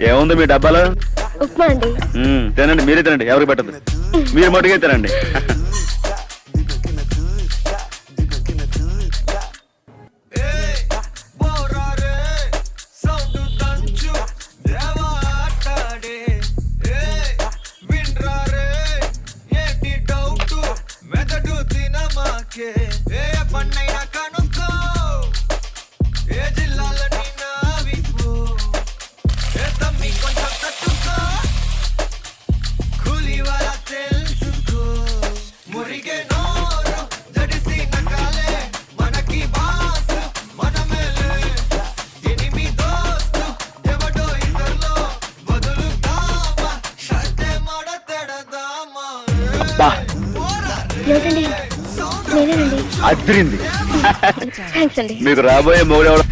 ఏముంది మీ డబ్బాలో? ఉప్మా అండి. తినండి, మీరే తినండి, ఎవరికి పెట్టదు. మీరు మటుకే తినండి. నేనేనండి. అదిరింది. థ్యాంక్స్ అండి. మీకు రాబోయే మొగుడు ఎవడో